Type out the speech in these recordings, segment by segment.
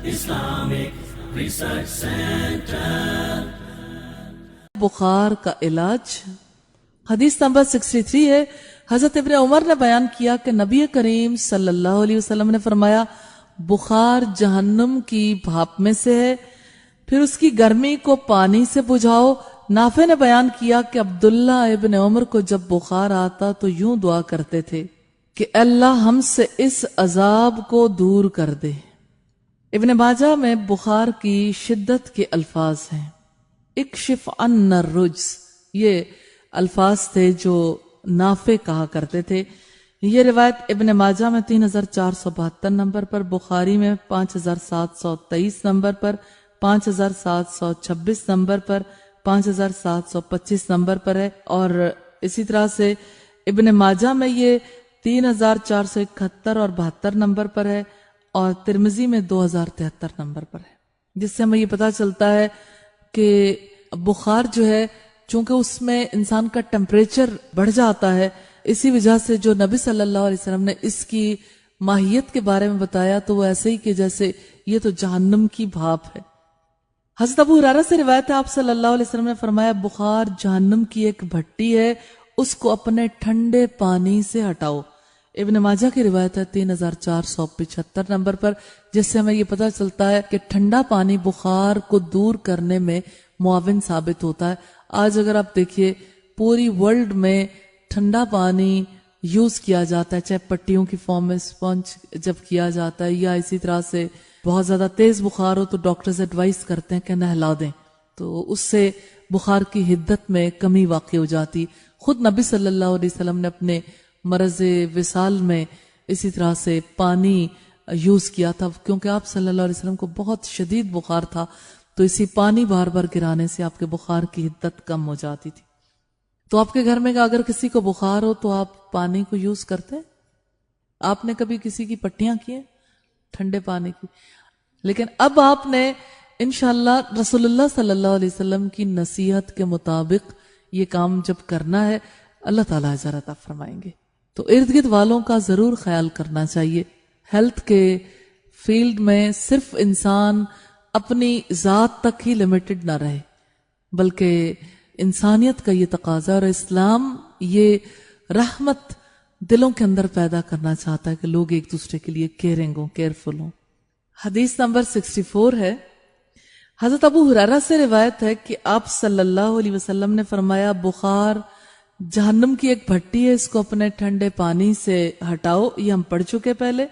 Islamic Research Center. बुखार का इलाज। हदीस नंबर 63 है। हजरत इब्ने उमर ने बयान किया कि नबी करीम सल्लल्लाहु अलैहि वसल्लम ने फरमाया, बुखार जहन्नुम की भाप में से है, फिर उसकी गर्मी को पानी से बुझाओ। नाफे ने बयान किया कि अब्दुल्ला इब्ने उमर को जब बुखार आता तो यूं दुआ करते थे कि अल्लाह हमसे इस अजाब को दूर कर दे। इब्ने माजा में बुखार की शिद्दत के अल्फाज हैं। इक्शिफ अन्ना रुज्स, ये अल्फाज थे जो नाफे कहा करते थे। ये रिवायत इब्ने माजा में 3472 नंबर पर, बुखारी में 5723 नंबर पर, 5726 नंबर पर, 5725 नंबर पर है। और इसी तरह से इब्ने माजा में ये 3471 और 72 नंबर पर है, और तिरमिजी में 2073 नंबर पर है। जिससे हमें ये पता चलता है कि बुखार जो है, चूंकि उसमें इंसान का टेम्परेचर बढ़ जाता है, इसी वजह से जो नबी सल्लल्लाहु अलैहि वसल्लम ने इसकी माहियत के बारे में बताया तो वो ऐसे ही कि जैसे ये तो जहन्नुम की भाप है। हज़रत अबू हुरैरा से रिवायत है, आप सल्लल्लाहु अलैहि वसल्लम ने फरमाया, बुखार जहन्नुम की एक भट्टी है, उसको अपने ठंडे पानी से हटाओ। इब्न माजा की रिवायत है 3475 नंबर पर, जिससे हमें ये पता चलता है कि ठंडा पानी बुखार को दूर करने में मुआविन साबित होता है। आज अगर आप देखिए, पूरी वर्ल्ड में ठंडा पानी यूज किया जाता है, चाहे पट्टियों की फॉर्म में स्पंज जब किया जाता है, या इसी तरह से बहुत ज्यादा तेज बुखार हो तो डॉक्टर्स एडवाइस करते हैं कि नहला दें, तो उससे बुखार की हिद्दत में कमी वाक़ई हो जाती। खुद नबी सल्लल्लाहु अलैहि वसल्लम ने अपने मरज़े विसाल में इसी तरह से पानी यूज किया था, क्योंकि आप सल्लल्लाहु अलैहि वसल्लम को बहुत शदीद बुखार था, तो इसी पानी बार बार गिराने से आपके बुखार की हिद्दत कम हो जाती थी। तो आपके घर में अगर किसी को बुखार हो तो आप पानी को यूज करते हैं? आपने कभी किसी की पट्टियां की हैं ठंडे पानी की? लेकिन अब आपने इंशाअल्लाह रसूलुल्लाह सल्लल्लाहु अलैहि वसल्लम की नसीहत के मुताबिक ये काम जब करना है, अल्लाह ताला अजर अता फरमाएंगे। तो इर्द गिर्द वालों का जरूर ख्याल करना चाहिए। हेल्थ के फील्ड में सिर्फ इंसान अपनी जात तक ही लिमिटेड ना रहे, बल्कि इंसानियत का ये तकाजा, और इस्लाम ये रहमत दिलों के अंदर पैदा करना चाहता है कि लोग एक दूसरे के लिए केयरिंग हो, केयरफुल हो। हदीस नंबर 64 है। हजरत अबू हुरैरा से रिवायत है कि आप सल्लल्लाहु अलैहि वसल्लम ने फरमाया, बुखार जहन्नुम की एक भट्टी है, इसको अपने ठंडे पानी से हटाओ। ये हम पढ़ चुके पहले।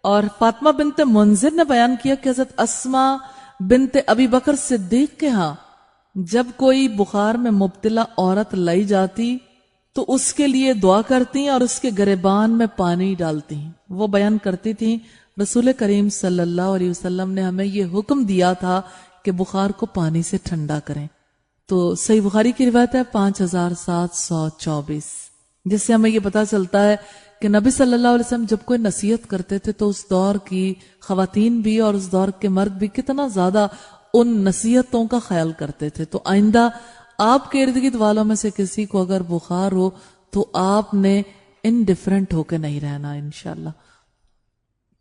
और फातिमा बिनते मुंजिर ने बयान किया कि हजरत अस्मा बिनते अबी बकर सिद्दीक के यहाँ जब कोई बुखार में मुब्तला औरत लाई जाती तो उसके लिए दुआ करती और उसके गिरेबान में पानी डालती। वो बयान करती थी, रसूल करीम सल्लल्लाहु अलैहि वसल्लम ने हमें ये हुक्म दिया था कि बुखार को पानी से ठंडा करें। तो सही बुखारी की रिवायत है 5724, जिससे हमें ये पता चलता है कि नबी सल्लल्लाहु अलैहि वसल्लम जब कोई नसीहत करते थे तो उस दौर की खवातीन भी और उस दौर के मर्द भी कितना ज्यादा उन नसीहतों का ख्याल करते थे। तो आइंदा आपके इर्द गिर्द वालों में से किसी को अगर बुखार हो तो आपने इनडिफरेंट होकर नहीं रहना इंशाल्लाह।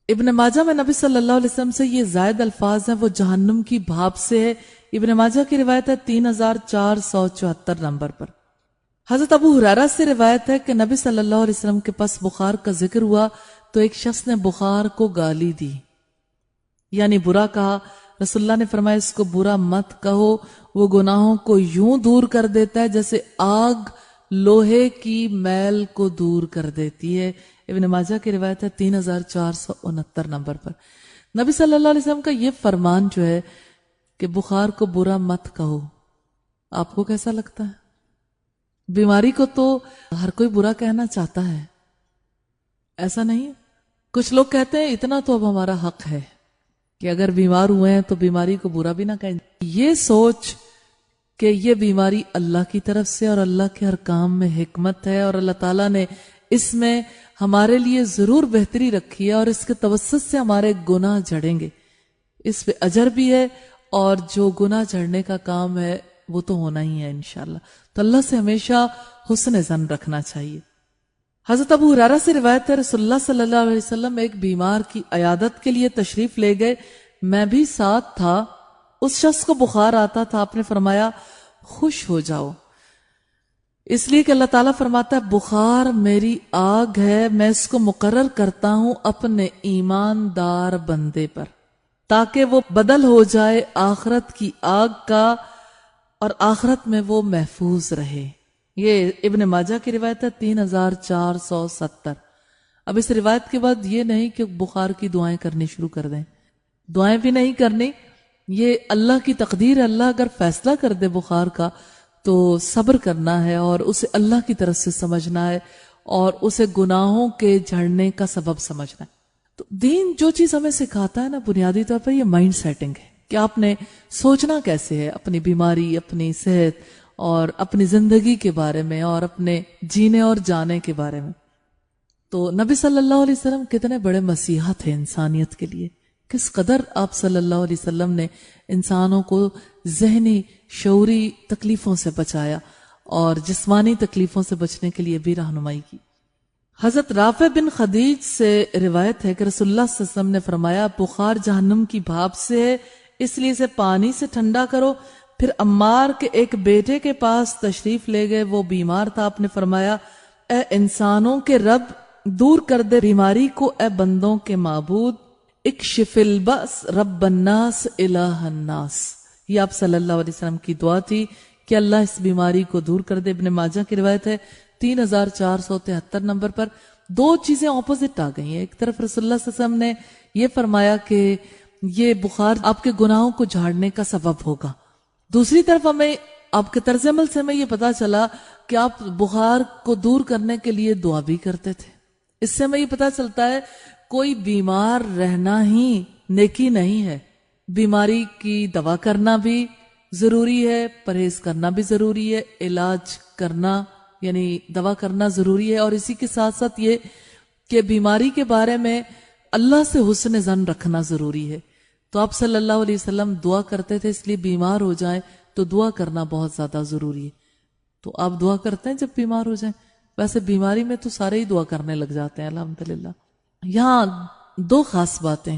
इब्न माजा में नबी सल्लल्लाहु अलैहि वसल्लम से ये जायद अल्फाज हैं, वो जहन्नुम की भाप से है। इब्न माजा की रिवायत है 3474 नंबर पर। हजरत अबू हुरैरा से रिवायत है कि नबी सल्लल्लाहु अलैहि वसल्लम के पास बुखार का जिक्र हुआ तो एक शख्स ने बुखार को गाली दी, यानी बुरा कहा। रसूलुल्लाह ने फरमाया, इसको बुरा मत कहो, वो गुनाहों को यूं दूर कर देता है जैसे आग लोहे की मैल को दूर कर देती है। इब्न माजा की रिवायत है 3469 नंबर पर। नबी सल्लल्लाहु अलैहि वसल्लम का ये फरमान जो है कि बुखार को बुरा मत कहो, आपको कैसा लगता है? बीमारी को तो हर कोई बुरा कहना चाहता है, ऐसा नहीं? कुछ लोग कहते हैं इतना तो अब हमारा हक है कि अगर बीमार हुए हैं तो बीमारी को बुरा भी ना कहें। ये सोच कि ये बीमारी अल्लाह की तरफ से और अल्लाह के हर काम में हिकमत है और अल्लाह ताला ने इसमें हमारे लिए जरूर बेहतरी रखी है और इसके तवस्सुत से हमारे गुनाह झड़ेंगे, इस पे अजर भी है, और जो गुनाह झड़ने का काम है वो तो होना ही है इंशाल्लाह। तो अल्लाह से हमेशा हुस्न ज़न रखना चाहिए। حضرت ابو ہریرہ سے روایت ہے رسول اللہ صلی اللہ علیہ وسلم ایک بیمار کی عیادت کے لیے تشریف لے گئے، میں بھی ساتھ تھا۔ اس شخص کو بخار آتا تھا، آپ نے فرمایا خوش ہو جاؤ، اس لیے کہ اللہ تعالیٰ فرماتا ہے بخار میری آگ ہے، میں اس کو مقرر کرتا ہوں اپنے ایماندار بندے پر تاکہ وہ بدل ہو جائے آخرت کی آگ کا اور آخرت میں وہ محفوظ رہے۔ یہ ابن ماجہ کی روایت ہے 3470۔ اب اس روایت کے بعد یہ نہیں کہ بخار کی دعائیں کرنی شروع کر دیں، دعائیں بھی نہیں کرنی، یہ اللہ کی تقدیر ہے، اللہ اگر فیصلہ کر دے بخار کا تو صبر کرنا ہے اور اسے اللہ کی طرف سے سمجھنا ہے اور اسے گناہوں کے جھڑنے کا سبب سمجھنا ہے۔ تو دین جو چیز ہمیں سکھاتا ہے نا، بنیادی طور پر یہ مائنڈ سیٹنگ ہے کہ آپ نے سوچنا کیسے ہے اپنی بیماری، اپنی صحت اور اپنی زندگی کے بارے میں اور اپنے جینے اور جانے کے بارے میں۔ تو نبی صلی اللہ علیہ وسلم کتنے بڑے مسیحا تھے انسانیت کے لیے، کس قدر آپ صلی اللہ علیہ وسلم نے انسانوں کو ذہنی شعوری تکلیفوں سے بچایا اور جسمانی تکلیفوں سے بچنے کے لیے بھی رہنمائی کی۔ حضرت رافع بن خدیج سے روایت ہے کہ رسول اللہ صلی اللہ علیہ وسلم نے فرمایا بخار جہنم کی بھاپ سے ہے، اس لیے اسے پانی سے ٹھنڈا کرو۔ پھر عمار کے ایک بیٹے کے پاس تشریف لے گئے، وہ بیمار تھا، آپ نے فرمایا اے انسانوں کے رب دور کر دے بیماری کو، اے بندوں کے معبود اکشف الباس رب الناس الہ الناس۔ یہ آپ صلی اللہ علیہ وسلم کی دعا تھی کہ اللہ اس بیماری کو دور کر دے۔ ابن ماجہ کی روایت ہے 3473 نمبر پر۔ دو چیزیں اپوزٹ آ گئی ہیں، ایک طرف رسول اللہ صلی اللہ علیہ وسلم نے یہ فرمایا کہ یہ بخار آپ کے گناہوں کو جھاڑنے کا سبب ہوگا، دوسری طرف ہمیں آپ کے طرز عمل سے ہمیں یہ پتا چلا کہ آپ بخار کو دور کرنے کے لیے دعا بھی کرتے تھے۔ اس سے ہمیں یہ پتا چلتا ہے کوئی بیمار رہنا ہی نیکی نہیں ہے، بیماری کی دوا کرنا بھی ضروری ہے، پرہیز کرنا بھی ضروری ہے، علاج کرنا یعنی دوا کرنا ضروری ہے، اور اسی کے ساتھ ساتھ یہ کہ بیماری کے بارے میں اللہ سے حسن ظن رکھنا ضروری ہے۔ تو آپ صلی اللہ علیہ وسلم دعا کرتے تھے، اس لیے بیمار ہو جائیں تو دعا کرنا بہت زیادہ ضروری ہے۔ تو آپ دعا کرتے ہیں جب بیمار ہو جائیں؟ ویسے بیماری میں تو سارے ہی دعا کرنے لگ جاتے ہیں الحمدللہ۔ یہاں دو خاص باتیں،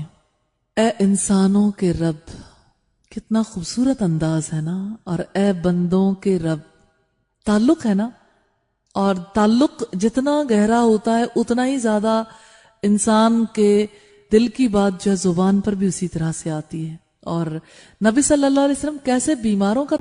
اے انسانوں کے رب، کتنا خوبصورت انداز ہے نا، اور اے بندوں کے رب، تعلق ہے نا، اور تعلق جتنا گہرا ہوتا ہے اتنا ہی زیادہ انسان کے دل کی بات جو ہے زبان پر بھی اسی طرح سے آتی ہے۔ اور نبی صلی اللہ علیہ وسلم کیسے بیماروں کا